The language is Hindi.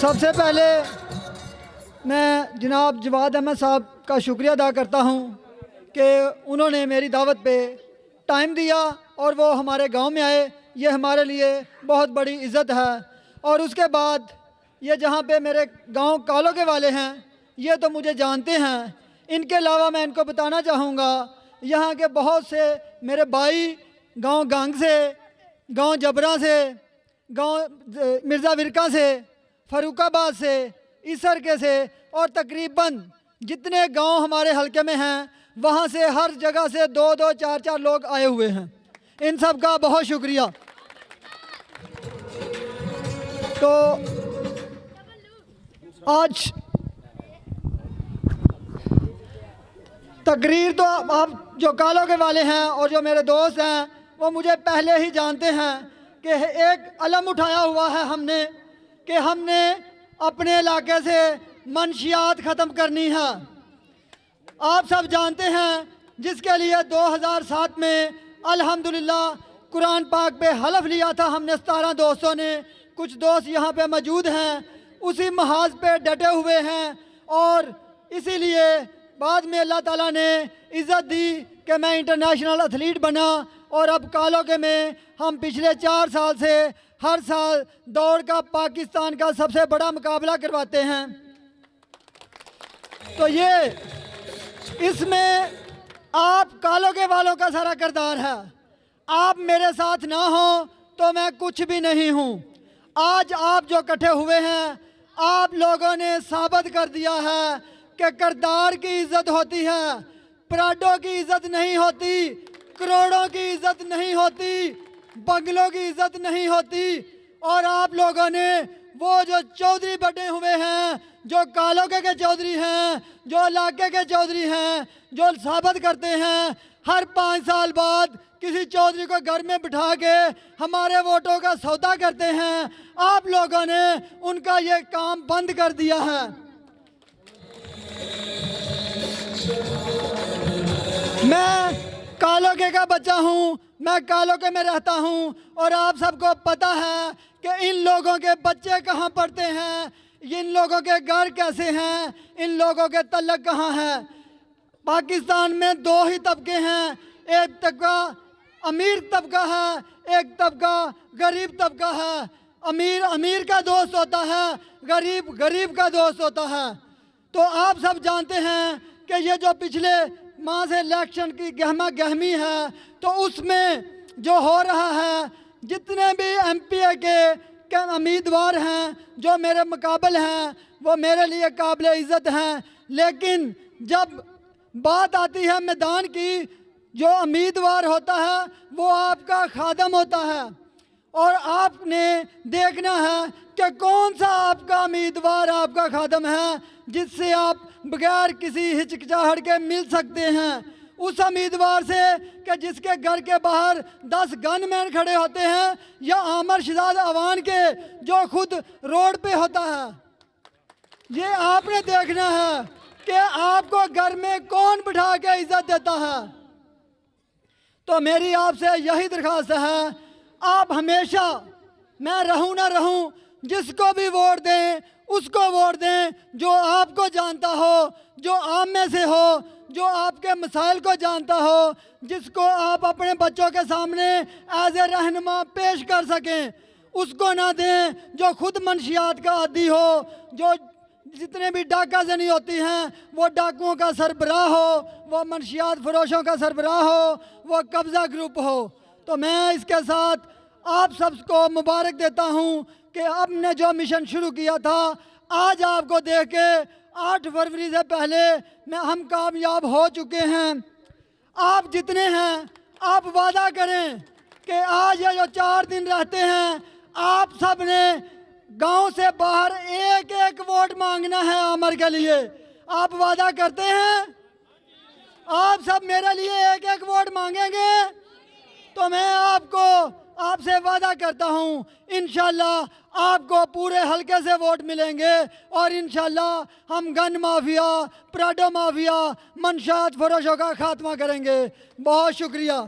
सबसे पहले मैं जनाब जवाद अहमद साहब का शुक्रिया अदा करता हूँ कि उन्होंने मेरी दावत पे टाइम दिया और वो हमारे गांव में आए। ये हमारे लिए बहुत बड़ी इज़्ज़त है। और उसके बाद ये जहाँ पे मेरे गांव कालो के वाले हैं ये तो मुझे जानते हैं। इनके अलावा मैं इनको बताना चाहूँगा यहाँ के बहुत से मेरे भाई गांव गांग से, गांव जबरा से, गांव मिर्ज़ा विरका से, फ़ारुखाबाद से, इसरके से और तकरीबन जितने गांव हमारे हलके में हैं वहाँ से हर जगह से 2-2, 4-4 लोग आए हुए हैं। इन सब का बहुत शुक्रिया। तो आज तकरीर तो आप जो कालो के वाले हैं और जो मेरे दोस्त हैं वो मुझे पहले ही जानते हैं कि एक अलम उठाया हुआ है हमने कि हमने अपने इलाके से मनशियात ख़त्म करनी है। आप सब जानते हैं जिसके लिए 2007 में अल्हम्दुलिल्लाह कुरान पाक पे हलफ लिया था हमने 17 दोस्तों ने। कुछ दोस्त यहाँ पे मौजूद हैं, उसी महाज पे डटे हुए हैं और इसीलिए बाद में अल्लाह ताला ने इज़्ज़त दी कि मैं इंटरनेशनल एथलीट बना। और अब कालो के में हम पिछले 4 साल से हर साल दौड़ का पाकिस्तान का सबसे बड़ा मुकाबला करवाते हैं। तो ये इसमें आप कालो के वालों का सारा किरदार है। आप मेरे साथ ना हो तो मैं कुछ भी नहीं हूँ। आज आप जो इकट्ठे हुए हैं आप लोगों ने साबित कर दिया है कि किरदार की इज़्ज़त होती है, पराडों की इज़्ज़त नहीं होती, करोड़ों की इज़्ज़त नहीं होती, बंगलों की इज़्ज़त नहीं होती। और आप लोगों ने वो जो चौधरी बने हुए हैं, जो कालो के चौधरी हैं, जो इलाके के चौधरी हैं, जो साबित करते हैं हर 5 साल बाद किसी चौधरी को घर में बिठा के हमारे वोटों का सौदा करते हैं, आप लोगों ने उनका ये काम बंद कर दिया है। मैं कालोके का बच्चा हूँ, मैं कालोके में रहता हूँ और आप सबको पता है कि इन लोगों के बच्चे कहाँ पढ़ते हैं, इन लोगों के घर कैसे हैं, इन लोगों के तल्लक कहाँ हैं। पाकिस्तान में 2 ही तबके हैं, एक तबका अमीर तबका है, एक तबका गरीब तबका है। अमीर अमीर का दोस्त होता है, गरीब गरीब का दोस्त होता है। तो आप सब जानते हैं कि ये जो पिछले माह से इलेक्शन की गहमा गहमी है तो उसमें जो हो रहा है, जितने भी एमपीए के उम्मीदवार हैं जो मेरे मुकाबले हैं वो मेरे लिए काबिल इज़्ज़त हैं। लेकिन जब बात आती है मैदान की, जो उम्मीदवार होता है वो आपका खादम होता है और आपने देखना है कि कौन सा आपका उम्मीदवार आपका खादम है जिससे आप बगैर किसी हिचकिचाहट के मिल सकते हैं। उस उम्मीदवार से कि जिसके घर के बाहर 10 गनमैन खड़े होते हैं या आमर शिदाद अवान के जो खुद रोड पे होता है। ये आपने देखना है कि आपको घर में कौन बिठा के इज्जत देता है। तो मेरी आपसे यही दरख्वास्त है, आप हमेशा, मैं रहूं ना रहूं, जिसको भी वोट दें उसको वोट दें जो आपको जानता हो, जो आप में से हो, जो आपके मसाइल को जानता हो, जिसको आप अपने बच्चों के सामने एज ए रहनुमा पेश कर सकें। उसको ना दें जो खुद मंशियात का आदी हो, जो जितने भी डाका जनी होती हैं वो डाकुओं का सरबराह हो, वो मंशियात फरोशों का सरबराह हो, वो कब्ज़ा ग्रुप हो। तो मैं इसके साथ आप सबको मुबारक देता हूँ कि आपने जो मिशन शुरू किया था आज आपको देख के 8 फरवरी से पहले हम कामयाब हो चुके हैं। आप जितने हैं आप वादा करें कि आज ये जो 4 दिन रहते हैं आप सब ने गांव से बाहर एक एक वोट मांगना है आमर के लिए। आप वादा करते हैं? आप सब मेरे लिए एक एक वोट मांगेंगे? तो मैं आपसे वादा करता हूँ इंशाल्लाह आपको पूरे हल्के से वोट मिलेंगे और इंशाल्लाह हम गन माफिया, प्राडो माफिया, मंशात फरोशों का खात्मा करेंगे। बहुत शुक्रिया।